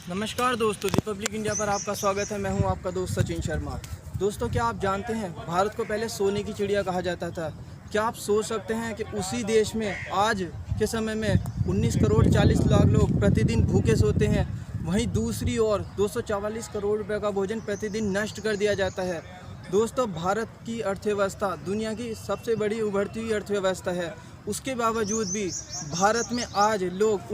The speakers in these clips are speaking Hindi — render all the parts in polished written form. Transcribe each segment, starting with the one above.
नमस्कार दोस्तों, रिपब्लिक इंडिया पर आपका स्वागत है। मैं हूं आपका दोस्त सचिन शर्मा। दोस्तों, क्या आप जानते हैं भारत को पहले सोने की चिड़िया कहा जाता था। क्या आप सोच सकते हैं कि उसी देश में आज के समय में 19 करोड़ 40 लाख लोग प्रतिदिन भूखे सोते हैं। वहीं दूसरी ओर 244 करोड़ रुपए का भोजन प्रतिदिन नष्ट कर दिया जाता है। दोस्तों, भारत की अर्थव्यवस्था दुनिया की सबसे बड़ी उभरती हुई अर्थव्यवस्था है। उसके बावजूद भी भारत में आज लोग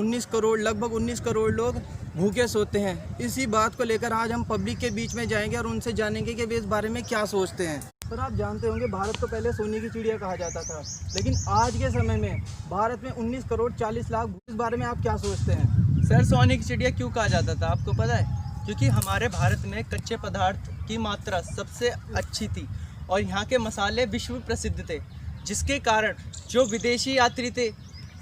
लगभग 19 करोड़ लोग भूखे सोते हैं। इसी बात को लेकर आज हम पब्लिक के बीच में जाएंगे और उनसे जानेंगे कि वे इस बारे में क्या सोचते हैं। सर, आप जानते होंगे भारत को पहले सोने की चिड़िया कहा जाता था, लेकिन आज के समय में भारत में 19 करोड़ 40 लाख। इस बारे में आप क्या सोचते हैं? सर, सोने की चिड़िया क्यों कहा जाता था आपको पता है? क्योंकि हमारे भारत में कच्चे पदार्थ की मात्रा सबसे अच्छी थी और यहाँ के मसाले विश्व प्रसिद्ध थे, जिसके कारण जो विदेशी यात्री थे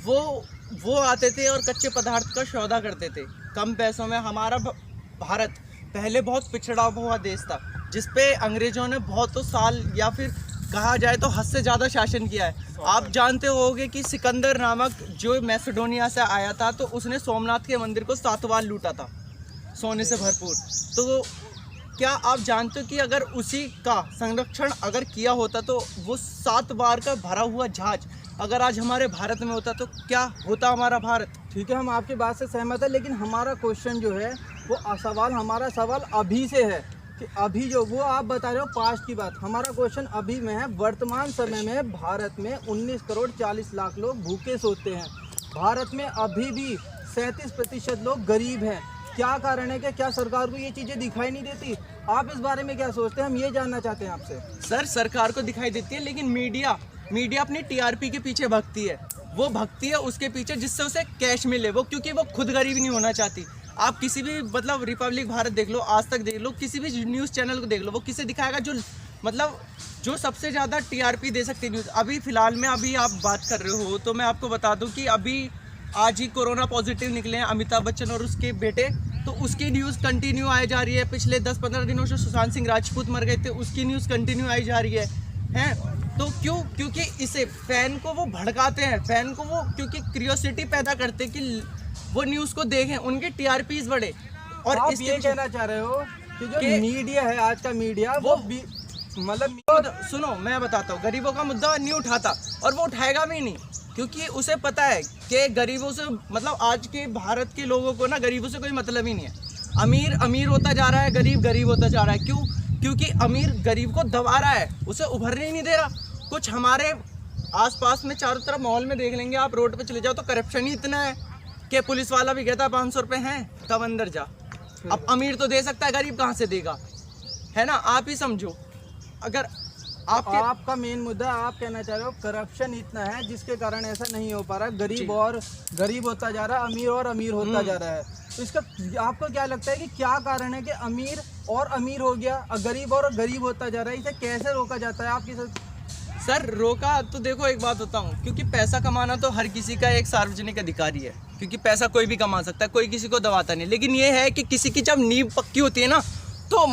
वो आते थे और कच्चे पदार्थ का सौदा करते थे कम पैसों में। हमारा भारत पहले बहुत पिछड़ा हुआ देश था, जिस पे अंग्रेज़ों ने बहुतों साल या फिर कहा जाए तो हद से ज़्यादा शासन किया है। आप जानते होंगे कि सिकंदर नामक जो मैसेडोनिया से आया था, तो उसने सोमनाथ के मंदिर को 7 बार लूटा था सोने से भरपूर। तो क्या आप जानते हो कि अगर उसी का संरक्षण अगर किया होता तो वो 7 बार का भरा हुआ जहाज अगर आज हमारे भारत में होता तो क्या होता हमारा भारत? ठीक है, हम आपकी बात से सहमत है, लेकिन हमारा क्वेश्चन जो है हमारा सवाल अभी से है कि अभी जो वो आप बता रहे हो पास्ट की बात, हमारा क्वेश्चन अभी में है। वर्तमान समय में भारत में 19 करोड़ 40 लाख लोग भूखे सोते हैं। भारत में अभी भी 37% लोग गरीब हैं। क्या कारण है? क्या सरकार को ये चीज़ें दिखाई नहीं देती? आप इस बारे में क्या सोचते हैं? हम ये जानना चाहते हैं आपसे। सर, सरकार को दिखाई देती है, लेकिन मीडिया अपनी टीआरपी के पीछे भगती है। वो भगती है उसके पीछे जिससे उसे कैश मिले, वो क्योंकि वो खुद गरीब नहीं होना चाहती। आप किसी भी रिपब्लिक भारत देख लो, आज तक देख लो, किसी भी न्यूज़ चैनल को देख लो, वो किसे दिखाएगा जो सबसे ज़्यादा टीआरपी दे सकती न्यूज़। अभी फ़िलहाल में अभी आप बात कर रहे हो तो मैं आपको बता दूं कि अभी आज ही कोरोना पॉजिटिव निकले हैं अमिताभ बच्चन और उसके बेटे, तो उसकी न्यूज़ कंटिन्यू आई जा रही है। पिछले 10-15 दिनों से सुशांत सिंह राजपूत मर गए थे, उसकी न्यूज़ कंटिन्यू आई जा रही है। तो क्यों? क्योंकि इसे फैन को वो भड़काते हैं, फैन को वो क्योंकि क्यूरियोसिटी पैदा करते हैं कि वो न्यूज़ को देखें, उनके टीआरपीज बढ़े। और आप ये कहना चाह रहे हो कि जो मीडिया है, आज का मीडिया वो सुनो, मैं बताता हूँ, गरीबों का मुद्दा नहीं उठाता और वो उठाएगा भी नहीं, क्योंकि उसे पता है कि गरीबों से आज के भारत के लोगों को ना गरीबों से कोई मतलब ही नहीं है। अमीर होता जा रहा है, गरीब होता जा रहा है। क्यों? क्योंकि अमीर गरीब को दबा रहा है, उसे उभरने ही नहीं दे रहा। कुछ हमारे आसपास में चारों तरफ माहौल में देख लेंगे, आप रोड पे चले जाओ तो करप्शन ही इतना है कि पुलिस वाला भी कहता है 500 रुपये हैं तब अंदर जा। अब अमीर तो दे सकता है, गरीब कहाँ से देगा? है ना? आप ही समझो। अगर आपका मेन मुद्दा आप कहना चाह रहे हो करप्शन इतना है जिसके कारण ऐसा नहीं हो पा रहा। गरीब होता जा रहा है, अमीर होता जा रहा है। तो इसका आपको क्या लगता है कि क्या कारण है कि अमीर हो गया, गरीब होता जा रहा है? इसे कैसे रोका जाता है आपकी? सर, रोका तो देखो, एक बात बताऊं, क्योंकि पैसा कमाना तो हर किसी का एक सार्वजनिक अधिकार ही है, क्योंकि पैसा कोई भी कमा सकता है, कोई किसी को दबाता नहीं। लेकिन ये है कि किसी की जब नींव पक्की होती है ना, तो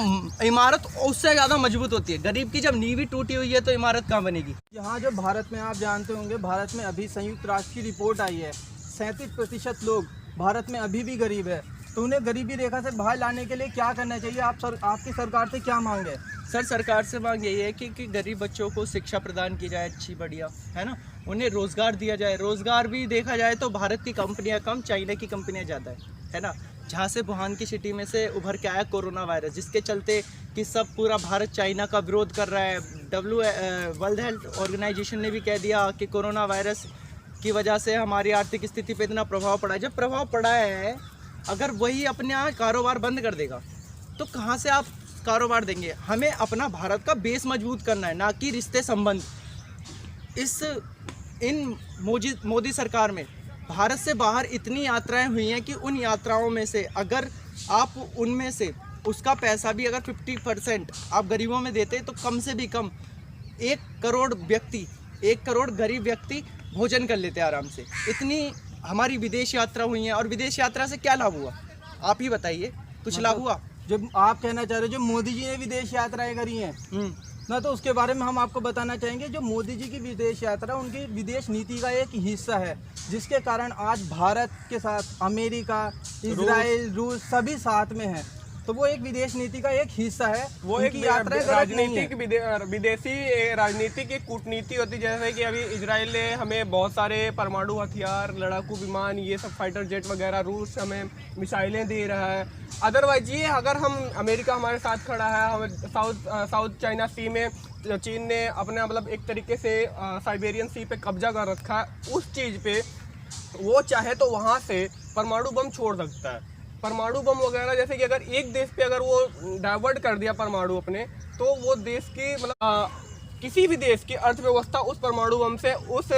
इमारत उससे ज़्यादा मजबूत होती है। गरीब की जब नींव ही टूटी हुई है तो इमारत कहाँ बनेगी? यहाँ जो भारत में आप जानते होंगे, भारत में अभी संयुक्त राष्ट्र की रिपोर्ट आई है, 37% लोग भारत में अभी भी गरीब है। तो उन्हें गरीबी रेखा से बाहर लाने के लिए क्या करना चाहिए? आपकी सरकार से क्या मांग है? सर, सरकार से मांग यही है कि गरीब बच्चों को शिक्षा प्रदान की जाए अच्छी बढ़िया, है ना? उन्हें रोज़गार दिया जाए। रोज़गार भी देखा जाए तो भारत की कंपनियां कम, चाइना की कंपनियां ज़्यादा है ना? जहाँ से वुहान की सिटी में से उभर के आया कोरोना वायरस, जिसके चलते कि पूरा भारत चाइना का विरोध कर रहा है। वर्ल्ड हेल्थ ऑर्गेनाइजेशन ने भी कह दिया कि कोरोना वायरस की वजह से हमारी आर्थिक स्थिति पे इतना प्रभाव पड़ा है। जब प्रभाव पड़ा है, अगर वही अपने यहाँ कारोबार बंद कर देगा तो कहाँ से आप कारोबार देंगे? हमें अपना भारत का बेस मजबूत करना है, ना कि रिश्ते संबंध। इन मोदी सरकार में भारत से बाहर इतनी यात्राएं हुई हैं कि उन यात्राओं में से अगर आप उनमें से उसका पैसा भी अगर 50% आप गरीबों में देते तो कम से भी कम 1 करोड़ गरीब व्यक्ति भोजन कर लेते आराम से। इतनी हमारी विदेश यात्रा हुई है, और विदेश यात्रा से क्या लाभ हुआ? आप ही बताइए, कुछ लाभ हुआ? जब आप कहना चाह रहे हो जो मोदी जी ने विदेश यात्राएं करी हैं, ना। तो उसके बारे में हम आपको बताना चाहेंगे, जो मोदी जी की विदेश यात्रा उनकी विदेश नीति का एक हिस्सा है, जिसके कारण आज भारत के साथ अमेरिका, इजराइल, रूस सभी साथ में हैं। तो वो एक विदेश नीति का एक हिस्सा है। वो एक राजनीतिक विदेशी राजनीतिक एक कूटनीति होती है। जैसे कि अभी इजराइल ने हमें बहुत सारे परमाणु हथियार, लड़ाकू विमान, ये सब फाइटर जेट वगैरह, रूस हमें मिसाइलें दे रहा है। अदरवाइज ये अगर हम अमेरिका हमारे साथ खड़ा है, हमें साउथ चाइना सी में चीन ने अपने मतलब एक तरीके से साइबेरियन सी पे कब्जा कर रखा है, उस चीज़ पे वो चाहे तो वहाँ से परमाणु बम छोड़ सकता है। परमाणु बम वगैरह जैसे कि अगर एक देश पे अगर वो डाइवर्ट कर दिया परमाणु अपने, तो वो देश की मतलब किसी भी देश की अर्थव्यवस्था उस परमाणु बम से उस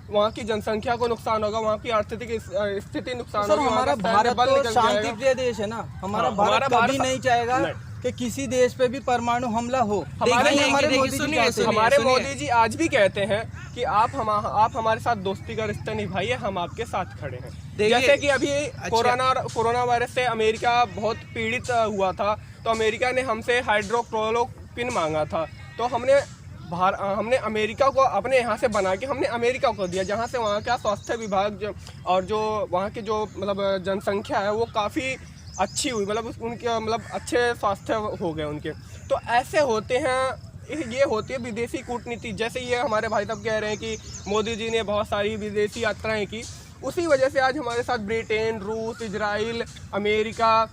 वहाँ की जनसंख्या को नुकसान होगा, वहाँ की आर्थिक स्थिति नुकसान होगी। हमारा भारत तो शांतिप्रिय देश है ना, हमारा भारत कभी नहीं चाहेगा कि किसी देश पे भी परमाणु हमला हो। हमारे मोदी जी आज भी कहते हैं कि आप हमारे साथ दोस्ती का रिश्ता निभाइए, हम आपके साथ खड़े हैं। जैसे कि अभी कोरोना वायरस से अमेरिका बहुत पीड़ित हुआ था, तो अमेरिका ने हमसे हाइड्रोक्लोरोक्विन मांगा था, तो हमने अमेरिका को अपने यहाँ से बना के हमने अमेरिका को दिया, जहाँ से वहाँ का स्वास्थ्य विभाग और जो वहाँ की जो मतलब जनसंख्या है वो काफ़ी अच्छी हुई, मतलब उनके मतलब अच्छे स्वास्थ्य हो गए उनके। तो ऐसे होते हैं, ये होती है विदेशी कूटनीति। जैसे ये हमारे भाई साहब कह रहे हैं कि मोदी जी ने बहुत सारी विदेशी यात्राएं की, उसी वजह से आज हमारे साथ ब्रिटेन, रूस, इजराइल, अमेरिका,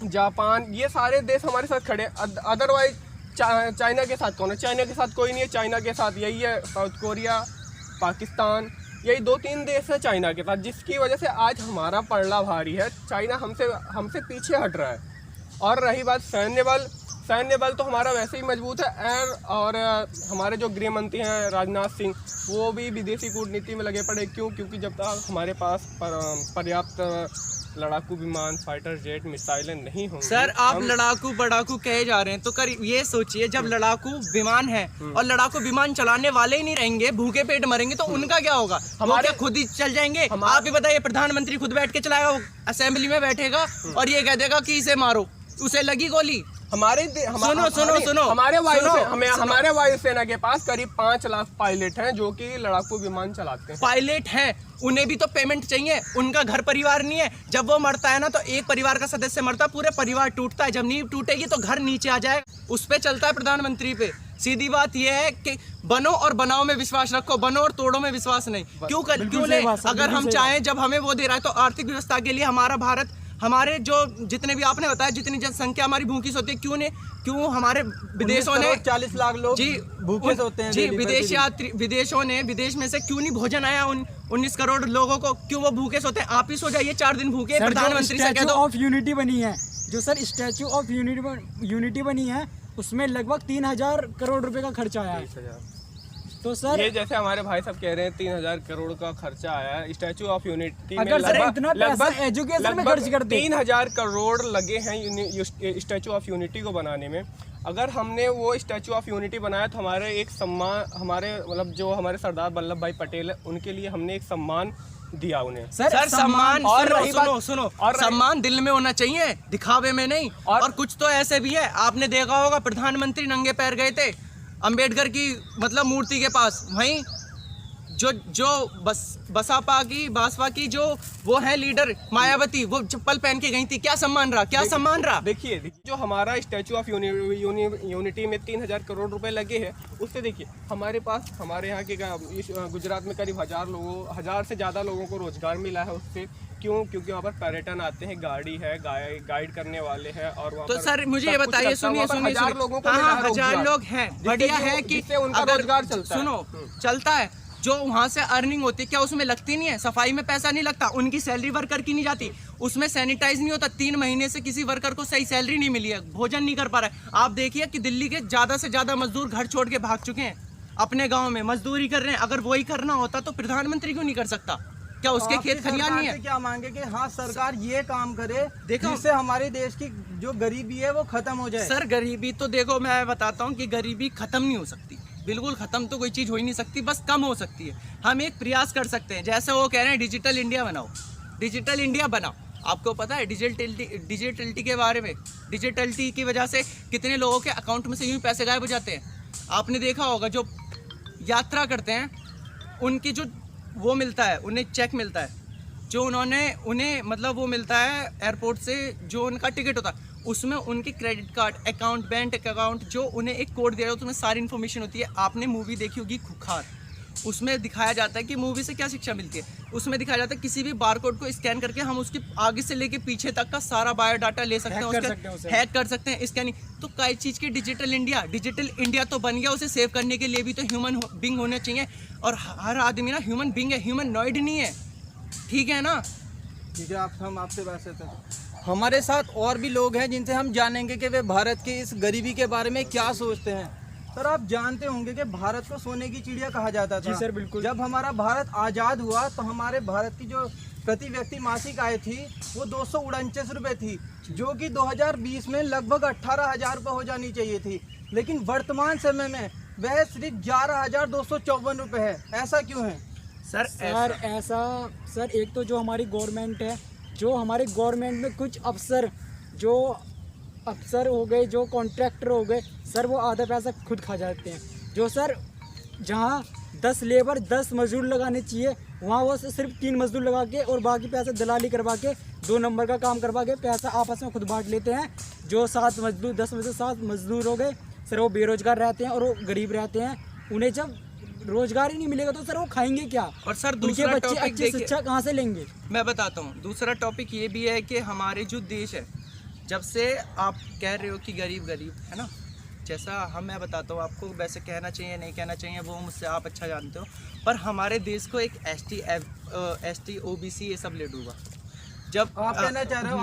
जापान, ये सारे देश हमारे साथ खड़े हैं। अदरवाइज चाइना के साथ कौन है? चाइना के साथ कोई नहीं है। चाइना के साथ यही है साउथ कोरिया, पाकिस्तान, यही 2-3 देश है चाइना के साथ, जिसकी वजह से आज हमारा पलड़ा भारी है। चाइना हमसे पीछे हट रहा है। और रही बात सैन्य बल तो हमारा वैसे ही मजबूत है। और हमारे जो गृह मंत्री हैं राजनाथ सिंह, वो भी विदेशी कूटनीति में लगे पड़े। क्योंकि जब तक हमारे पास पर्याप्त लड़ाकू विमान, फाइटर जेट, मिसाइलें नहीं होंगी। सर आप लड़ाकू बड़ाकू कहे जा रहे हैं, तो कर ये सोचिए, जब लड़ाकू विमान है और लड़ाकू विमान चलाने वाले ही नहीं रहेंगे, भूखे पेट मरेंगे, तो उनका क्या होगा? हमारे खुद ही चल जाएंगे। आप ही बताइए, प्रधानमंत्री खुद बैठ के चलाएगा, वो असेंबली में बैठेगा और ये कह देगा कि इसे मारो, उसे लगी गोली। सुनो हमारे वायुसेना के पास करीब 5 लाख पायलट हैं जो कि लड़ाकू विमान चलाते हैं। पायलट हैं, उन्हें भी तो पेमेंट चाहिए, उनका घर परिवार नहीं है। जब वो मरता है ना, तो एक परिवार का सदस्य मरता, पूरे परिवार टूटता है। जब नींव टूटेगी तो घर नीचे आ जाएगा। उस पे चलता है प्रधानमंत्री पे। सीधी बात यह है कि बनो और बनाओ में विश्वास रखो, बनो और तोड़ो में विश्वास नहीं। क्यों नहीं? अगर हम चाहें, जब हमें वो दे रहा है, तो आर्थिक व्यवस्था के लिए हमारा भारत, हमारे जो जितने भी आपने बताया, जितनी जनसंख्या हमारी भूखी सोती है, क्यों हमारे विदेशों ने 40 लाख लोग जी भूखे सोते हैं जी। विदेशों ने, विदेश में से क्यों नहीं भोजन आया उन 19 करोड़ लोगों को? क्यों वो भूखे सोते हैं? आप ही सो जाइए 4 दिन भूखे। प्रधानमंत्री से कह दो। ऑफ यूनिटी बनी है, जो सर स्टैचू ऑफ यूनिटी बनी है, उसमें लगभग 3000 करोड़ रुपए का खर्चा आया है। तो सर ये जैसे हमारे भाई साहब कह रहे हैं 3000 करोड़ का खर्चा आया है स्टैचू ऑफ यूनिटी में। अगर सर इतना पैसा एजुकेशन में खर्च करते, 3000 करोड़ लगे हैं स्टैचू ऑफ यूनिटी को बनाने में। अगर हमने वो स्टैचू ऑफ यूनिटी बनाया तो हमारे एक सम्मान, हमारे मतलब जो हमारे सरदार वल्लभ भाई पटेल है, उनके लिए हमने एक सम्मान दिया उन्हें। सर सम्मान, और सुनो, और सम्मान दिल में होना चाहिए, दिखावे में नहीं। और कुछ तो ऐसे भी है, आपने देखा होगा, प्रधानमंत्री नंगे पैर गए थे अंबेडकर की मतलब मूर्ति के पास, वहीं जो बासपा की जो वो है लीडर मायावती, वो चप्पल पहन के गई थी। क्या सम्मान रहा? देखिए जो हमारा स्टैचू ऑफ यूनिटी में 3000 करोड़ रुपए लगे हैं, उससे देखिए हमारे पास, हमारे यहाँ के गुजरात में करीब 1000 से ज़्यादा लोगों को रोजगार मिला है उससे। क्योंकि वहाँ पर पर्यटन आते हैं, गाड़ी है, गाइड करने वाले हैं। और तो सर मुझे ये बताइए, सुनिए 1000 लोगों को, 1000 लोग हैं, बढ़िया है कि उनका रोजगार चलता है। सुनो, चलता है, जो वहाँ से अर्निंग होती है, क्या उसमें लगती नहीं है? सफाई में पैसा नहीं लगता, उनकी सैलरी वर्कर की नहीं जाती, उसमें सैनिटाइज नहीं होता। 3 महीने से किसी वर्कर को सही सैलरी नहीं मिली है, भोजन नहीं कर पा रहा है। आप देखिए कि दिल्ली के ज़्यादा से ज़्यादा मजदूर घर छोड़ के भाग चुके हैं, अपने गाँव में मजदूरी कर रहे हैं। अगर वही करना होता तो प्रधानमंत्री क्यों नहीं कर सकता? क्या उसके खेत खलियान नहीं है? क्या मांगे कि हाँ सरकार ये काम करे जिससे हमारे देश की जो गरीबी है वो खत्म हो जाए। सर गरीबी तो देखो, मैं बताता हूँ कि गरीबी खत्म नहीं हो सकती, बिल्कुल खत्म तो कोई चीज़ हो ही नहीं सकती, बस कम हो सकती है। हम एक प्रयास कर सकते हैं, जैसे वो कह रहे हैं डिजिटल इंडिया बनाओ, डिजिटल इंडिया बनाओ। आपको पता है डिजिटलिटी के बारे में? डिजिटलिटी की वजह से कितने लोगों के अकाउंट में से यूँ पैसे गायब हो जाते हैं। आपने देखा होगा जो यात्रा करते हैं उनकी जो वो मिलता है, उन्हें चेक मिलता है, जो उन्हें मतलब वो मिलता है एयरपोर्ट से, जो उनका टिकट होता है उसमें उनके credit card account, bank account, जो उन्हें एक कोड दिया जाता है, उसमें सारी इन्फॉर्मेशन होती है। आपने मूवी देखी होगी खुखार, उसमें दिखाया जाता है कि मूवी से क्या शिक्षा मिलती है। उसमें दिखाया जाता है किसी भी बारकोड को स्कैन करके हम उसके आगे से लेके पीछे तक का सारा बायोडाटा ले सकते हैं, उसके हैक कर सकते हैं, स्कैनिंग। तो कई चीज़ की डिजिटल इंडिया तो बन गया, उसे सेव करने के लिए भी तो ह्यूमन बींग होने चाहिए। और हर आदमी ना ह्यूमन बींग है, ह्यूमन नॉइड नहीं है, ठीक है ना। ठीक है, हम आपसे बात करते हैं। हमारे साथ और भी लोग हैं जिनसे हम जानेंगे कि वे भारत की इस गरीबी के बारे में क्या सोचते हैं। सर, आप जानते होंगे कि भारत को सोने की चिड़िया कहा जाता था। जी सर, बिल्कुल। जब हमारा भारत आज़ाद हुआ तो हमारे भारत की जो प्रति व्यक्ति मासिक आय थी वो 249 रुपये थी, जो कि 2020 में लगभग 18,000 रुपये हो जानी चाहिए थी। लेकिन वर्तमान समय में वह सिर्फ 11,254 रुपये है। ऐसा क्यों है सर? सर एक तो जो हमारी गवर्नमेंट है, जो हमारे गवर्नमेंट में कुछ अफसर हो गए, जो कॉन्ट्रैक्टर हो गए, सर वो आधा पैसा खुद खा जाते हैं। जो सर जहाँ 10 लेबर 10 मजदूर लगाने चाहिए, वहाँ वो सिर्फ 3 मजदूर लगा के और बाकी पैसा दलाली करवा के 2 नंबर का काम करवा के पैसा आपस में खुद बांट लेते हैं। जो 7 मजदूर 10 में से 7 मजदूर हो गए सर, वो बेरोजगार रहते हैं और वो गरीब रहते हैं। उन्हें जब रोजगार ही नहीं मिलेगा तो सर वो खाएंगे क्या? और सर उनके दूसरा बच्चे टॉपिक अच्छी शिक्षा कहाँ से लेंगे? मैं बताता हूँ। दूसरा टॉपिक ये भी है कि हमारे जो देश है, जब से आप कह रहे हो कि गरीब है ना, जैसा मैं बताता हूँ आपको, वैसे कहना चाहिए नहीं कहना चाहिए वो मुझसे आप अच्छा जानते हो, पर हमारे देश को एक ST OBC ये सब ले डूबा। जब आप कहना चाह रहे हो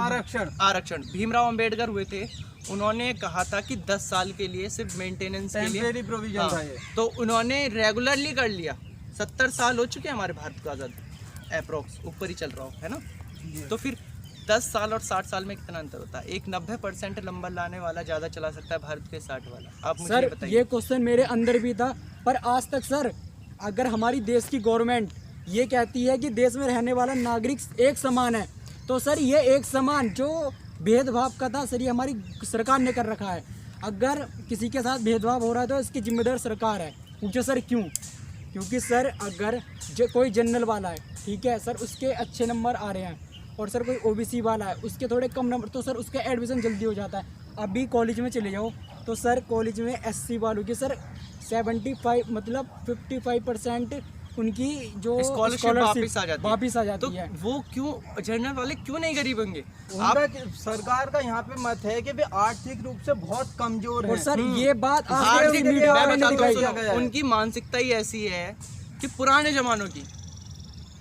आरक्षण भीमराव अंबेडकर हुए थे, उन्होंने कहा था कि 10 साल के लिए सिर्फ मेंटेनेंस के लिए प्रोविजन था ये। तो उन्होंने रेगुलरली कर लिया। 70 साल हो चुके हैं हमारे भारत को आज़ाद, अप्रोक्स ऊपर ही चल रहा हो, है ना। तो फिर 10 साल और 60 साल में कितना अंतर होता है? एक 90% नंबर लाने वाला ज़्यादा चला सकता है भारत के 60 वाला। आप मुझे बताइए। ये क्वेश्चन मेरे अंदर भी था, पर आज तक सर अगर हमारी देश की गवर्नमेंट ये कहती है कि देश में रहने वाला नागरिक एक समान है, तो सर ये एक समान जो भेदभाव का था सर, ये हमारी सरकार ने कर रखा है। अगर किसी के साथ भेदभाव हो रहा है तो इसकी जिम्मेदार सरकार है। पूछो सर क्यों? क्योंकि सर अगर कोई जनरल वाला है, ठीक है सर, उसके अच्छे नंबर आ रहे हैं, और सर कोई OBC वाला है, उसके थोड़े कम नंबर, तो सर उसका एडमिशन जल्दी हो जाता है। अभी कॉलेज में चले जाओ तो सर कॉलेज में SC वालों की सर 75 मतलब 55% उनकी जो स्कॉलरशिप वापिस आ जाती तो है। वो क्यों जनरल वाले क्यों नहीं गरीब होंगे? सरकार का यहाँ पे मत है कि वे आर्थिक रूप से बहुत कमजोर हैं। और सर ये बात उनकी मानसिकता ही ऐसी है कि पुराने जमानों की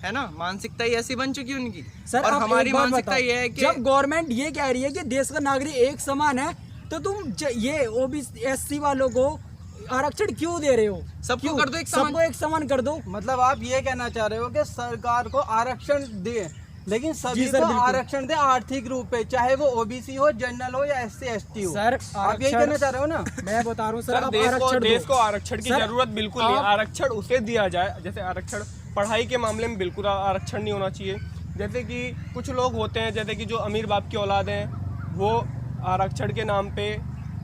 है ना, मानसिकता ही ऐसी बन चुकी उनकी। सर और हमारी मानसिकता ये है कि जब गवर्नमेंट ये कह रही है कि देश का नागरिक एक समान है, तो तुम ये OBC SC वालों को आरक्षण क्यों दे रहे हो? सबको कर दो एक सबको एक समान कर दो। मतलब आप ये कहना चाह रहे हो कि सरकार को आरक्षण दे, लेकिन सभी को आरक्षण दे आर्थिक रूप पे, चाहे वो OBC हो, जनरल हो या SC ST हो। सर आप यही कहना चाह रहे हो ना? मैं बता रहा हूँ सर, देश को आरक्षण की जरूरत बिल्कुल नहीं। आरक्षण उसे दिया जाए, जैसे आरक्षण पढ़ाई के मामले में बिल्कुल आरक्षण नहीं होना चाहिए। जैसे कि कुछ लोग होते हैं, जैसे कि जो अमीर बाप की औलाद हैं, वो आरक्षण के नाम पे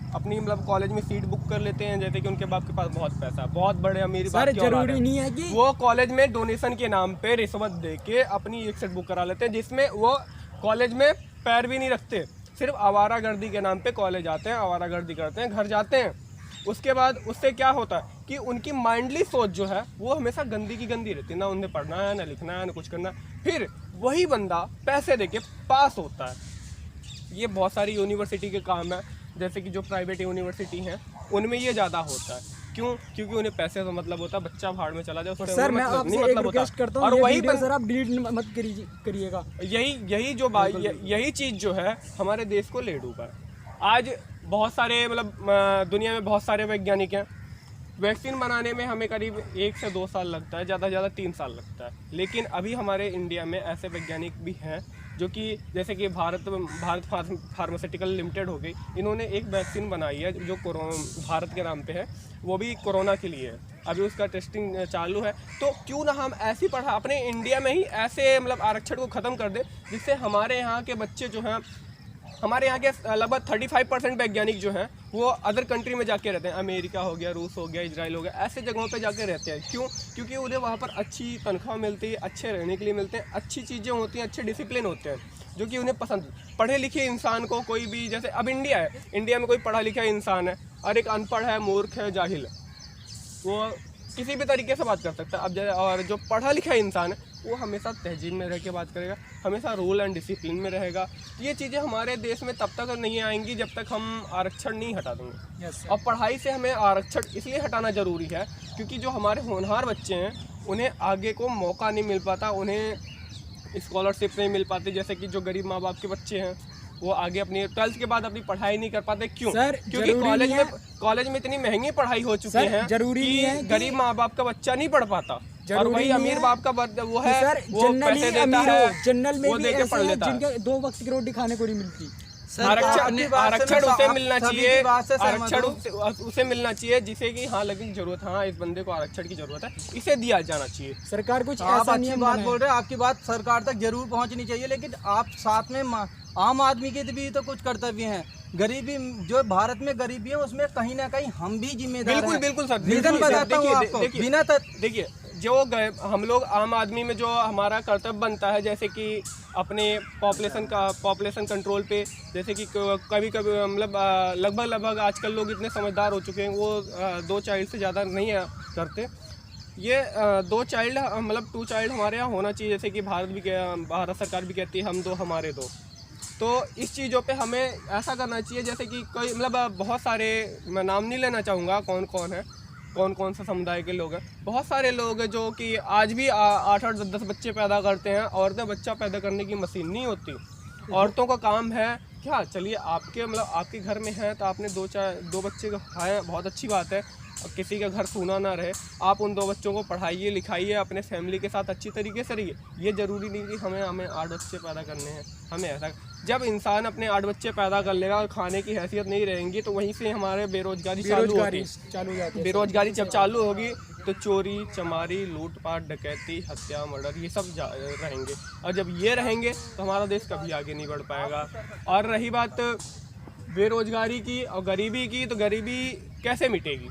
अपनी मतलब कॉलेज में सीट बुक कर लेते हैं, जैसे कि उनके बाप के पास बहुत पैसा, बहुत बड़े अमीर बाप की औलाद है, नहीं है कि वो कॉलेज में डोनेशन के नाम पे रिश्वत दे के अपनी एक सीट बुक करा लेते हैं, जिसमें वो कॉलेज में पैर भी नहीं रखते, सिर्फ आवारागर्दी के नाम पे कॉलेज आते हैं, आवारागर्दी करते हैं, घर जाते हैं। उसके बाद उससे क्या होता है कि उनकी माइंडली सोच जो है वो हमेशा गंदी की गंदी रहती है, ना उन्हें पढ़ना है, ना लिखना है, ना कुछ करना है। फिर वही बंदा पैसे दे के पास होता है। ये बहुत सारी यूनिवर्सिटी के काम है, जैसे कि जो प्राइवेट यूनिवर्सिटी हैं उनमें ये ज़्यादा होता है। क्यों? क्योंकि उन्हें पैसे से मतलब होता है, बच्चा भाड़ में चला जाए उससे सर मैं आपसे एक रिक्वेस्ट करता हूं, और वही सर आप डिलीट मत करिएगा। यही चीज़ जो है हमारे देश को ले डूबा है। आज बहुत सारे मतलब दुनिया में बहुत सारे वैज्ञानिक हैं, वैक्सीन बनाने में हमें करीब 1 से 2 साल लगता है, ज़्यादा से ज़्यादा 3 साल लगता है। लेकिन अभी हमारे इंडिया में ऐसे वैज्ञानिक भी हैं जो कि जैसे कि भारत फार्मास्यूटिकल लिमिटेड हो गई, इन्होंने एक वैक्सीन बनाई है जो भारत के नाम पे है, वो भी कोरोना के लिए है। अभी उसका टेस्टिंग चालू है। तो क्यों ना हम ऐसी पढ़ा अपने इंडिया में ही ऐसे मतलब आरक्षण को ख़त्म कर दें, जिससे हमारे यहाँ के बच्चे जो हैं हमारे यहाँ के लगभग 35% वैज्ञानिक जो हैं वो अदर कंट्री में जाके रहते हैं। अमेरिका हो गया, रूस हो गया, इजराइल हो गया, ऐसे जगहों पे जाके रहते हैं। क्यों? क्योंकि उन्हें वहाँ पर अच्छी तनख्वाह मिलती है, अच्छे रहने के लिए मिलते हैं, अच्छी चीज़ें होती हैं, अच्छे डिसिप्लिन होते हैं जो कि उन्हें पसंद। पढ़े लिखे इंसान को कोई भी, जैसे अब इंडिया है, इंडिया में कोई पढ़ा लिखा इंसान है और एक अनपढ़ है, मूर्ख है, जाहिल है, वो किसी भी तरीके से बात कर सकता है। अब और जो पढ़ा लिखा इंसान है वो हमेशा तहजीब में रह के बात करेगा, हमेशा रूल एंड डिसिप्लिन में रहेगा। ये चीज़ें हमारे देश में तब तक नहीं आएंगी जब तक हम आरक्षण नहीं हटा देंगे। और पढ़ाई से हमें आरक्षण इसलिए हटाना ज़रूरी है क्योंकि जो हमारे होनहार बच्चे हैं उन्हें आगे को मौका नहीं मिल पाता, उन्हें स्कॉलरशिप नहीं मिल पाती। जैसे कि जो गरीब माँ बाप के बच्चे हैं वो आगे अपनी 12th के बाद अपनी पढ़ाई नहीं कर पाते। क्यों? क्योंकि कॉलेज में इतनी महंगी पढ़ाई हो चुकी है जरूरी कि है गरीब माँ बाप का बच्चा नहीं पढ़ पाता और वही अमीर बाप का वो है सर, वो पैसे देता है, जनरल में वो भी दे के पढ़ ऐसे लेता हैं है। जिनके 2 वक्त की रोटी खाने को नहीं मिलती। आरक्षण उसे मिलना चाहिए, आरक्षण आरक्षण उसे मिलना चाहिए जिसे कि हाँ लेकिन जरूरत, हाँ इस बंदे को आरक्षण की जरूरत है, इसे दिया जाना चाहिए। सरकार कुछ आप ऐसा अच्छी नियम बात बनाए। बोल रहे हैं, आपकी बात सरकार तक जरूर पहुंचनी चाहिए, लेकिन आप साथ में आम आदमी के भी तो कुछ कर्तव्य हैं। गरीबी जो भारत में गरीबी है उसमें कहीं ना कहीं हम भी जिम्मेदार हैं। बिल्कुल बिल्कुल सर, रीजन बताता हूँ आपको। बिना देखिए जो हम लोग आम आदमी में जो हमारा कर्तव्य बनता है, जैसे कि अपने पॉपुलेशन कंट्रोल पे, जैसे कि कभी कभी मतलब लगभग आजकल लोग इतने समझदार हो चुके हैं, वो 2 चाइल्ड से ज़्यादा नहीं करते। ये 2 चाइल्ड मतलब 2 चाइल्ड हमारे यहाँ होना चाहिए, जैसे कि भारत सरकार भी कहती है हम 2 हमारे 2। तो इस चीज़ों पे हमें ऐसा करना चाहिए जैसे कि कोई मतलब बहुत सारे, मैं नाम नहीं लेना चाहूँगा कौन कौन से समुदाय के लोग हैं, बहुत सारे लोग हैं जो कि आज भी 8-8 10 बच्चे पैदा करते हैं। औरतें बच्चा पैदा करने की मशीन नहीं होती, औरतों का काम है क्या? चलिए आपके मतलब आपके घर में है तो आपने 2 बच्चे खाए, बहुत अच्छी बात है, किसी का घर सूना ना रहे। आप उन 2 बच्चों को पढ़ाइए लिखाइए, अपने फैमिली के साथ अच्छी तरीके से रहिए। ये ज़रूरी नहीं कि हमें 8 बच्चे पैदा करने हैं, हमें ऐसा। जब इंसान अपने 8 बच्चे पैदा कर लेगा और खाने की हैसियत नहीं रहेंगी तो वहीं से हमारे बेरोजगारी चालू हो जाती है। बेरोजगारी जब चालू होगी तो चोरी चमारी, लूटपाट, डकैती, हत्या, मर्डर ये सब रहेंगे। और जब ये रहेंगे तो हमारा देश कभी आगे नहीं बढ़ पाएगा। और रही बात बेरोजगारी की और गरीबी की, तो गरीबी कैसे मिटेगी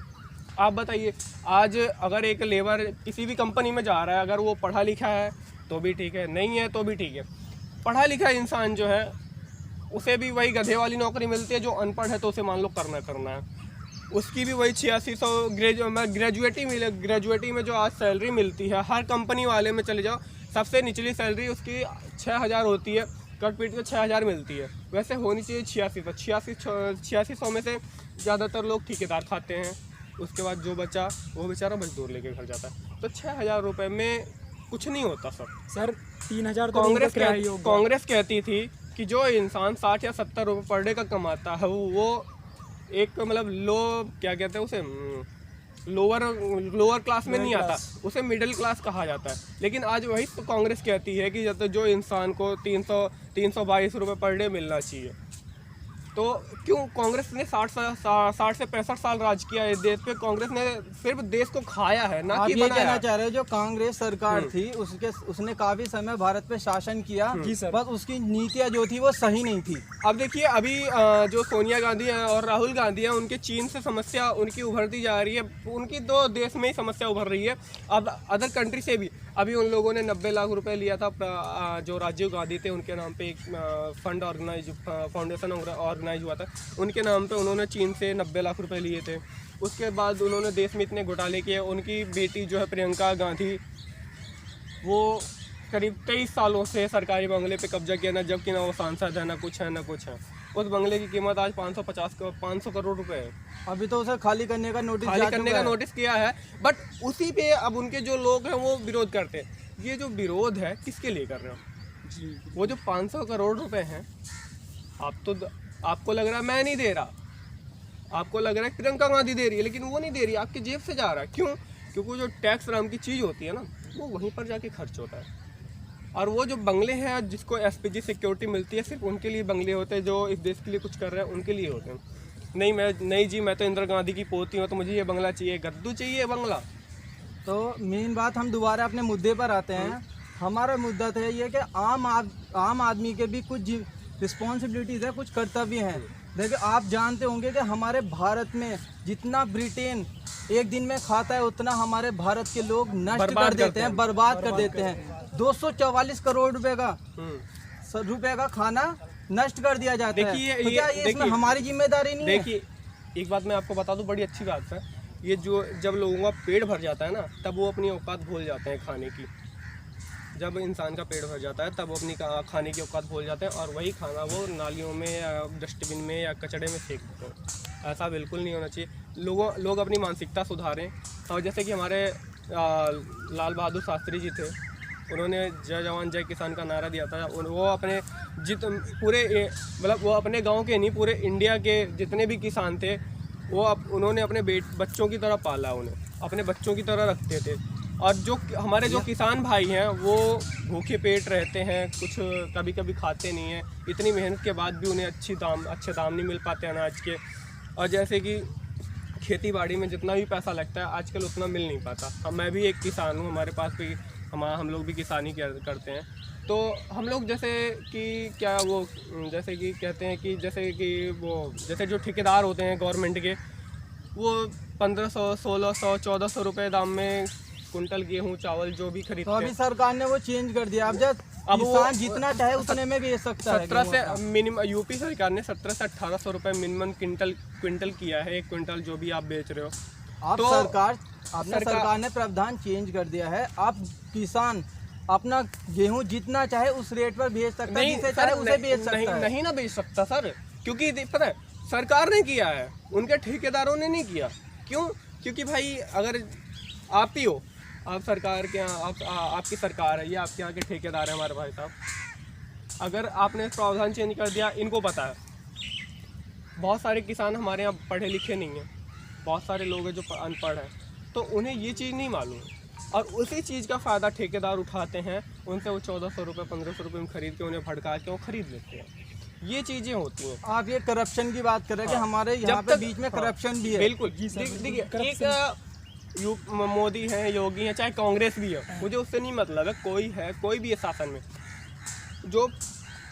आप बताइए। आज अगर एक लेबर किसी भी कंपनी में जा रहा है, अगर वो पढ़ा लिखा है तो भी ठीक है, नहीं है तो भी ठीक है। पढ़ा लिखा इंसान जो है उसे भी वही गधे वाली नौकरी मिलती है, जो अनपढ़ है तो उसे मान लो करना है, उसकी भी वही 8600 ग्रेजुएटी में जो आज सैलरी मिलती है। हर कंपनी वाले में चले जाओ, सबसे निचली सैलरी उसकी 6000 होती है, कट पीट के 6000 मिलती है। वैसे होनी चाहिए 8600 में से ज़्यादातर लोग ठेकेदार खाते हैं। उसके बाद जो बचा वो बेचारा मजदूर लेके घर जाता है। तो 6000 रुपये में कुछ नहीं होता सर 3000 कांग्रेस कहती थी कि जो इंसान 60 या 70 रुपये पर डे का कमाता है वो एक मतलब क्या कहते हैं उसे, लोअर क्लास में नहीं आता, उसे मिडिल क्लास कहा जाता है। लेकिन आज वही तो कांग्रेस कहती है कि जो इंसान को 322 रुपये पर डे मिलना चाहिए। तो क्यों कांग्रेस ने 60 से 65 साल राज किया है देश पे? कांग्रेस ने सिर्फ देश को खाया है ना कि ये कहना चाह रहे हो जो कांग्रेस सरकार थी उसने काफी समय भारत पे शासन किया, बस उसकी नीतियां जो थी वो सही नहीं थी। अब देखिए अभी जो सोनिया गांधी हैं और राहुल गांधी हैं, उनके चीन से समस्या उनकी उभरती जा रही है। उनकी तो देश में ही समस्या उभर रही है, अब अदर कंट्री से भी। अभी उन लोगों ने 90 लाख रुपए लिया था, जो राजीव गांधी थे उनके नाम पे एक फंड फाउंडेशन ऑर्गेनाइज हुआ था, उनके नाम पे उन्होंने चीन से 90 लाख रुपए लिए थे। उसके बाद उन्होंने देश में इतने घोटाले किए। उनकी बेटी जो है प्रियंका गांधी, वो करीब 23 सालों से सरकारी बंगले पे कब्जा किया, ना जबकि ना वो सांसद है, ना कुछ है, ना कुछ है। उस बंगले की कीमत आज 500 करोड़ रुपए है। अभी तो उसे खाली करने का नोटिस किया है, बट उसी पे अब उनके जो लोग हैं वो विरोध करते हैं। ये जो विरोध है किसके लिए कर रहे हो? वो जो 500 करोड़ रुपए हैं, आपको लग रहा है मैं नहीं दे रहा, आपको लग रहा है प्रियंका गांधी दे रही है, लेकिन वो नहीं दे रही, आपकी जेब से जा रहा है। क्यों? क्योंकि जो टैक्स नाम की चीज़ होती है ना, वो वहीं पर जाके खर्च होता है। और वो जो बंगले हैं जिसको एसपीजी सिक्योरिटी मिलती है, सिर्फ उनके लिए बंगले होते हैं, जो इस देश के लिए कुछ कर रहे हैं उनके लिए होते हैं। नहीं जी, मैं तो इंदिरा गांधी की पोती हूँ तो मुझे ये बंगला चाहिए, गद्दू चाहिए बंगला। तो मेन बात हम दोबारा अपने मुद्दे पर आते हैं। हमारा मुद्दा तो ये कि आम आदमी के भी कुछ रिस्पॉन्सिबिलिटीज़ है, कुछ कर्तव्य हैं। देखिए आप जानते होंगे कि हमारे भारत में जितना ब्रिटेन एक दिन में खाता है उतना हमारे भारत के लोग नष्ट कर देते हैं, बर्बाद कर देते हैं। 244 करोड़ रुपए का खाना नष्ट कर दिया जाता है। तो क्या ये इसमें हमारी जिम्मेदारी नहीं है? देखिए एक बात मैं आपको बता दूं, बड़ी अच्छी बात है ये, जो जब लोगों का पेट भर जाता है ना तब वो अपनी औकात भूल जाते हैं खाने की। जब इंसान का पेट भर जाता है तब वो अपनी खाने की औकात भूल जाते हैं और वही खाना वो नालियों में या डस्टबिन में या कचड़े में फेंक देते हैं। ऐसा बिल्कुल नहीं होना चाहिए। लोग अपनी मानसिकता सुधारें। और जैसे कि हमारे लाल बहादुर शास्त्री जी थे, उन्होंने जय जवान जय किसान का नारा दिया था। वो अपने पूरे मतलब वो अपने गांव के नहीं, पूरे इंडिया के जितने भी किसान थे उन्होंने अपने बच्चों की तरह पाला, उन्हें अपने बच्चों की तरह रखते थे। और जो हमारे जो किसान भाई हैं वो भूखे पेट रहते हैं, कुछ कभी कभी खाते नहीं हैं, इतनी मेहनत के बाद भी उन्हें अच्छे दाम नहीं मिल पाते अनाज के। और जैसे कि खेती बाड़ी में जितना भी पैसा लगता है आजकल उतना मिल नहीं पाता। मैं भी एक किसान हूँ, हमारे पास भी हम लोग भी किसानी करते हैं। तो हम लोग जैसे कि क्या वो जैसे कि कहते हैं कि जैसे जो ठेकेदार होते हैं गवर्नमेंट के, वो 1500, 1600, 1400 रुपये दाम में कुंटल गेहूँ चावल जो भी खरीदते हैं। तो अभी सरकार ने वो चेंज कर दिया। अब किसान जितना चाहे उतने में बेच सकता है। 17 से मिनिमम यूपी सरकार ने 1700 से 1800 रुपये मिनिमम क्विंटल किया है, एक क्विंटल जो भी आप बेच रहे हो। तो सरकार ने प्रावधान चेंज कर दिया है। आप किसान अपना गेहूं जितना चाहे उस रेट पर बेच सकता है, जिसे चाहे उसे बेच सकता है। नहीं ना बेच सकता सर, क्योंकि पता है सरकार ने किया है, उनके ठेकेदारों ने नहीं किया। क्यों? क्योंकि भाई अगर आप ही हो, आप सरकार के आपकी सरकार है, ये आपके यहाँ के ठेकेदार हैं हमारे भाई साहब, अगर आपने प्रावधान चेंज कर दिया, इनको पता है। बहुत सारे किसान हमारे यहाँ पढ़े लिखे नहीं हैं, बहुत सारे लोग हैं जो अनपढ़ हैं, तो उन्हें ये चीज़ नहीं मालूम है और उसी चीज़ का फ़ायदा ठेकेदार उठाते हैं। उनसे वो 1400 रुपये 1500 रुपये में खरीद के उन्हें भड़का के वो खरीद लेते हैं। ये चीज़ें होती हैं। आप ये करप्शन की बात कर रहे हैं कि हमारे यहाँ पे बीच में करप्शन भी है। बिल्कुल। देखिए एक मोदी है, योगी है, चाहे कांग्रेस भी है, मुझे उससे नहीं मतलब है। कोई भी है शासन में, जो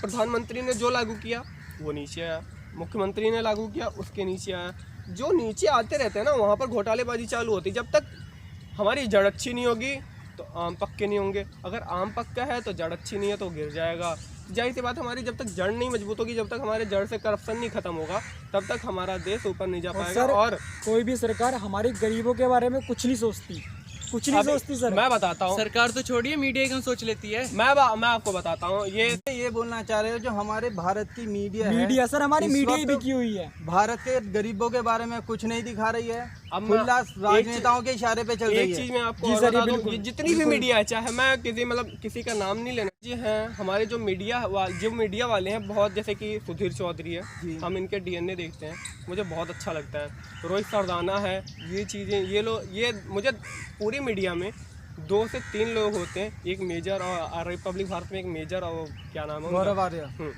प्रधानमंत्री ने जो लागू किया वो नीचे आया, मुख्यमंत्री ने लागू किया उसके नीचे आया। जो नीचे आते रहते हैं ना वहाँ पर घोटालेबाजी चालू होती है। जब तक हमारी जड़ अच्छी नहीं होगी तो आम पक्के नहीं होंगे। अगर आम पक्का है तो जड़ अच्छी नहीं है तो गिर जाएगा। जाहिर सी बात, हमारी जब तक जड़ नहीं मजबूत होगी, जब तक हमारे जड़ से करप्शन नहीं खत्म होगा, तब तक हमारा देश ऊपर नहीं जा पाएगा। और कोई भी सरकार हमारे गरीबों के बारे में कुछ नहीं सोचती, कुछ नहीं सोचती सर। मैं बताता हूँ, सरकार तो छोड़िए, मीडिया क्यों सोच लेती है। मैं आपको बताता हूँ। ये बोलना चाह रहे हो जो हमारे भारत की मीडिया सर, हमारी मीडिया ही वक्त बिकी हुई है, भारत के गरीबों के बारे में कुछ नहीं दिखा रही है। अब खुला राजनेताओं के इशारे पे चल रही है। एक चीज मैं आपको और बता दूं, ये जितनी भी मीडिया है, चाहे मैं किसी का नाम नहीं लेना, जी हैं हमारे जो मीडिया वाले हैं बहुत, जैसे कि सुधीर चौधरी है, हम इनके डीएनए देखते हैं, मुझे बहुत अच्छा लगता है। रोहित सरदाना है, ये चीज़ें ये मुझे पूरी मीडिया में 2 से 3 लोग होते हैं, एक मेजर और रिपब्लिक भारत में एक मेजर और क्या नाम है गौरव आर्य।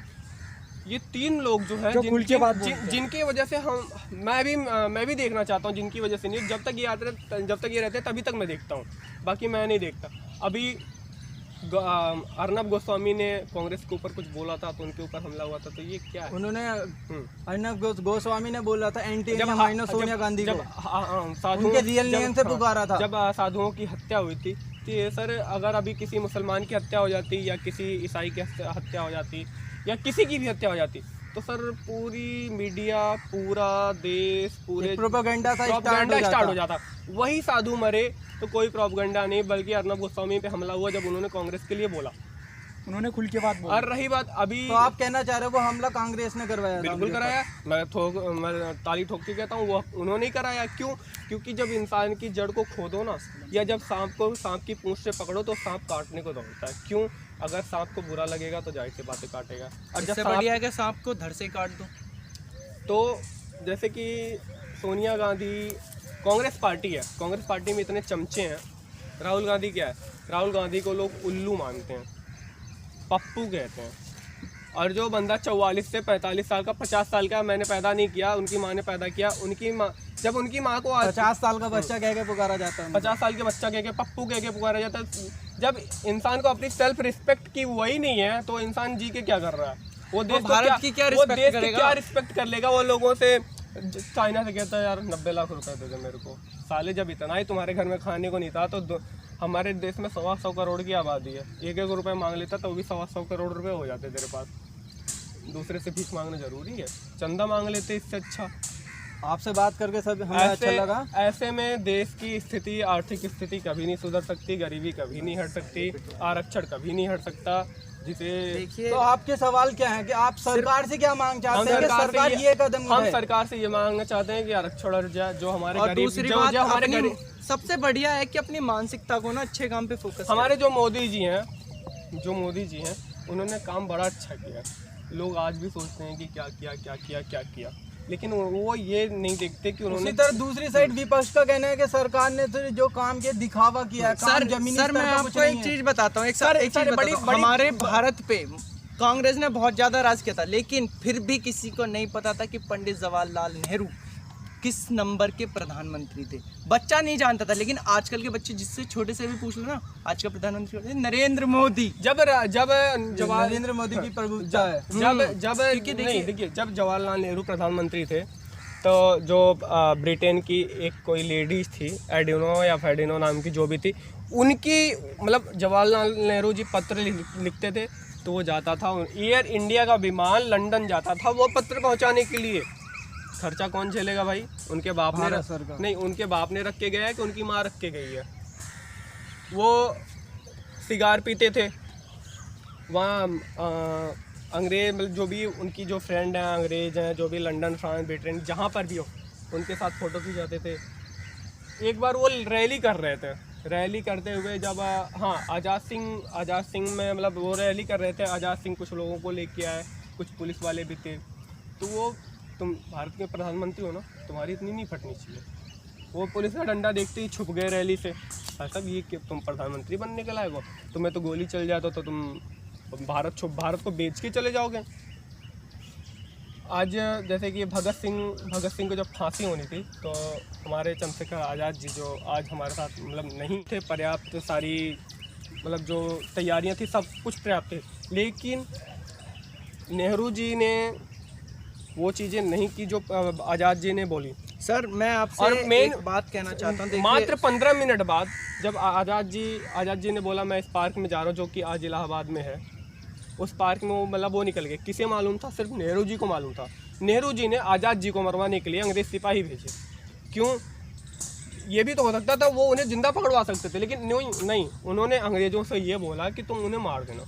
ये 3 लोग जो है जिनकी वजह से मैं भी देखना चाहता हूँ, जिनकी वजह से नहीं, जब तक ये रहते तभी तक मैं देखता हूँ, बाकी मैं नहीं देखता। अभी अर्नब गोस्वामी ने कांग्रेस के ऊपर कुछ बोला था तो उनके ऊपर हमला हुआ था, तो ये क्या है? उन्होंने अर्नब गोस्वामी ने बोला था सोनिया गांधी को उनके रियल नेम से पुकारा था। जब साधुओं की हत्या हुई थी तो ये सर, अगर अभी किसी मुसलमान की हत्या हो जाती या किसी ईसाई की हत्या हो जाती या किसी की भी हत्या हो जाती तो सर पूरी मीडिया, पूरा देश, पूरे प्रोपेगेंडा स्टार्ट हो जाता। वही साधु मरे तो कोई प्रोपेगेंडा नहीं, बल्कि अर्नब गोस्वामी पे हमला हुआ जब उन्होंने कांग्रेस के लिए बोला, उन्होंने खुल के बात बोला। और रही बात अभी, तो आप कहना चाह रहे हो वो हमला कांग्रेस ने करवाया? बिल्कुल कराया, मैं ताली ठोक के कहता हूँ वो उन्होंने ही कराया। क्यों? क्योंकि जब इंसान की जड़ को खोदो ना, या जब सांप की पूंछ से पकड़ो तो सांप काटने को दौड़ता है। क्यों? अगर सांप को बुरा लगेगा तो जाहिर सी बातें काटेगा। और जब बढ़िया है कि सांप को धड़ से काट दो। तो जैसे कि सोनिया गांधी कांग्रेस पार्टी है, कांग्रेस पार्टी में इतने चमचे हैं। राहुल गांधी क्या है? राहुल गांधी को लोग उल्लू मानते हैं, पप्पू कहते हैं। और जो बंदा 44 से 45 साल का, 50 साल का, मैंने पैदा नहीं किया, उनकी माँ ने पैदा किया, जब उनकी माँ को 50 साल का बच्चा कह के पुकारा जाता है, 50 साल के बच्चा कह के, पप्पू कह के पुकारा जाता है। जब इंसान को अपनी सेल्फ रिस्पेक्ट की वही नहीं है तो इंसान जी के क्या कर रहा है? वो देश तो भारत की क्या वो रिस्पेक्ट देश की करेगा? क्या रिस्पेक्ट कर लेगा वो लोगों से। चाइना से कहता है यार 90 लाख रुपए दे दे मेरे को, साले जब इतना ही तुम्हारे घर में खाने को नहीं था तो हमारे देश में 125 करोड़ की आबादी है, 1-1 रुपये मांग लेता तो भी 125 करोड़ रुपए हो जाते तेरे पास। दूसरे से भीख मांगना जरूरी है? चंदा मांग लेते इससे अच्छा। आपसे बात करके सब हमें अच्छा लगा। ऐसे में देश की स्थिति, आर्थिक स्थिति कभी नहीं सुधर सकती, गरीबी कभी नहीं हट सकती, आरक्षण कभी नहीं हट सकता। जिसे तो आपके सवाल क्या है कि आप सरकार से क्या मांग चाहते हैं कि सरकार ये कदम हम उठाए? सरकार से ये मांगना चाहते हैं कि आरक्षण हट जाए, जो हमारे और गरीब दूसरी जो बात जो हमारे अपनी- गरीब सबसे बढ़िया है कि अपनी मानसिकता को ना अच्छे काम पे फोकस हमारे जो मोदी जी हैं उन्होंने काम बड़ा अच्छा किया। लोग आज भी सोचते हैं कि क्या किया, लेकिन वो ये नहीं देखते कि उन्होंने उसी तरह दूसरी साइड विपक्ष का कहना है कि सरकार ने तो जो काम किया दिखावा किया है, काम सर जमीनी सर स्तर मैं पर कुछ आपको नहीं एक है। चीज बताता हूँ, सर, एक चीज बड़ी- बताता हूँ। बड़ी- हमारे भारत पे कांग्रेस ने बहुत ज्यादा राज किया था, लेकिन फिर भी किसी को नहीं पता था कि पंडित जवाहरलाल नेहरू किस नंबर के प्रधानमंत्री थे। बच्चा नहीं जानता था, लेकिन आजकल के बच्चे जिससे छोटे से भी पूछ लो ना, आज का प्रधानमंत्री कौन है? नरेंद्र मोदी। जब नरेंद्र मोदी की प्रभुत्ता है। जब नहीं देखिए, जब जवाहरलाल नेहरू प्रधानमंत्री थे तो जो ब्रिटेन की एक कोई लेडीज थी, एडिनो या फेडिनो नाम की जो भी थी, उनकी मतलब जवाहरलाल नेहरू जी पत्र लिखते थे तो वो जाता था, एयर इंडिया का विमान लंदन जाता था वो पत्र पहुंचाने के लिए। खर्चा कौन झेलेगा भाई? उनके बाप ने नहीं, उनके बाप ने रख के गया है कि उनकी माँ रख के गई है। वो सिगार पीते थे वहाँ, अंग्रेज मतलब जो भी उनकी जो फ्रेंड हैं, अंग्रेज हैं, जो भी लंदन, फ्रांस, ब्रिटेन, जहाँ पर भी हो, उनके साथ फ़ोटो खिंचाते थे। एक बार वो रैली कर रहे थे, रैली करते हुए जब हाँ आज़ाद सिंह में मतलब वो रैली कर रहे थे, आज़ाद सिंह कुछ लोगों को लेके आए, कुछ पुलिस वाले भी थे। तो वो तुम भारत के प्रधानमंत्री हो ना, तुम्हारी इतनी नहीं फटनी चाहिए। वो पुलिस का डंडा देखते ही छुप गए रैली से। ऐसा भी कि तुम प्रधानमंत्री बनने के लायक हो, तुम्हें तो गोली चल जाए तो तुम भारत को बेच के चले जाओगे। आज जैसे कि भगत सिंह को जब फांसी होनी थी तो हमारे चंद्रशेखर आज़ाद जी जो आज हमारे साथ मतलब नहीं थे, पर्याप्त सारी मतलब जो तैयारियां थी सब कुछ पर्याप्त थे, लेकिन नेहरू जी ने वो चीज़ें नहीं की जो आज़ाद जी ने बोली। सर मैं आपसे और मेन एक बात कहना चाहता हूँ। मात्र 15 मिनट बाद जब आज़ाद जी ने बोला मैं इस पार्क में जा रहा हूँ जो कि आज इलाहाबाद में है, उस पार्क में वो मतलब वो निकल गए। किसे मालूम था? सिर्फ नेहरू जी को मालूम था। नेहरू जी ने आज़ाद जी को मरवाने के लिए अंग्रेज सिपाही भेजे। क्यों? ये भी तो हो सकता था वो उन्हें जिंदा पकड़वा सकते थे, लेकिन नहीं, उन्होंने अंग्रेजों से ये बोला कि तुम उन्हें मार देना।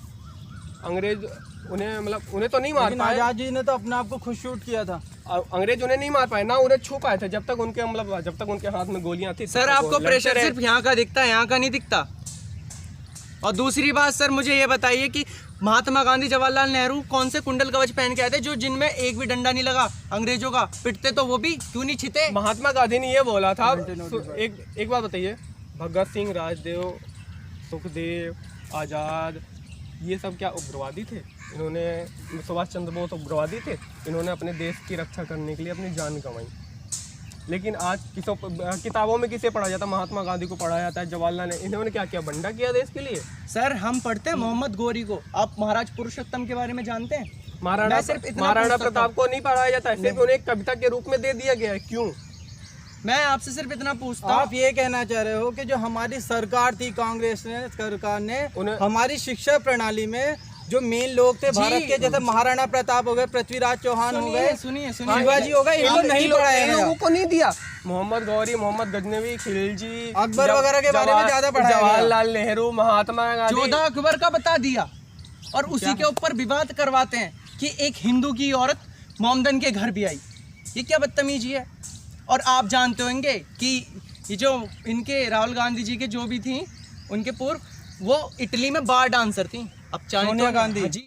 अंग्रेज उन्हें तो नहीं मार पाए। आज़ाद जी ने तो अपने आप को खुद शूट किया था। अंग्रेज उन्हें नहीं मार पाए ना, उन्हें छू पाए थे जब तक उनके हाथ में गोलियां थी। सर आपको प्रेशर सिर्फ यहाँ का दिखता है, यहाँ का नहीं दिखता। और दूसरी बात सर मुझे ये बताइए कि महात्मा गांधी, जवाहरलाल नेहरू कौन से कुंडल कवच पहन के आए थे जो जिनमें एक भी डंडा नहीं लगा अंग्रेजों का? पिटते तो वो भी क्यों नहीं छिते? महात्मा गांधी ने ये बोला था। एक बात बताइए, भगत सिंह, राजदेव, सुखदेव, आज़ाद, ये सब क्या उग्रवादी थे? इन्होंने सुभाष चंद्र बोस उग्रवादी थे? इन्होंने अपने देश की रक्षा करने के लिए अपनी जान गंवाई। लेकिन आज किताबों में किसे पढ़ा जाता? महात्मा गांधी को पढ़ा जाता है, जवाहरलाल ने। इन्होंने क्या किया? बंडा किया देश के लिए। सर हम पढ़ते हैं मोहम्मद गौरी को। आप महाराज पुरुषोत्तम के बारे में जानते हैं? महाराणा प्रताप को नहीं पढ़ाया जाता है, सिर्फ उन्हें एक कविता के रूप में दे दिया गया है। क्यों? मैं आपसे सिर्फ इतना पूछता हूँ, आप ये कहना चाह रहे हो कि जो हमारी सरकार थी, कांग्रेस सरकार ने हमारी शिक्षा प्रणाली में जो मेन लोग थे भारत के, जैसे महाराणा प्रताप हो गए, पृथ्वीराज चौहान हो गए, सुनिए शिवाजी हो गए, इनको नहीं पढ़ाया गया। लोगों को नहीं दिया। मोहम्मद गौरी, मोहम्मद गजनवी, खिलजी, अकबर वगैरह के बारे में ज्यादा पढ़ाया गया। जवाहरलाल नेहरू, महात्मा गांधी, जोधा अकबर का बता दिया। और उसी के ऊपर विवाद करवाते हैं कि एक हिंदू की औरत मोमदन के घर भी आई। ये क्या बदतमीजी है? और आप जानते होंगे कि ये जो इनके राहुल गांधी जी के जो भी थी उनके पूर्व, वो इटली में बार डांसर थी। अब चाहे सोनिया गांधी। जी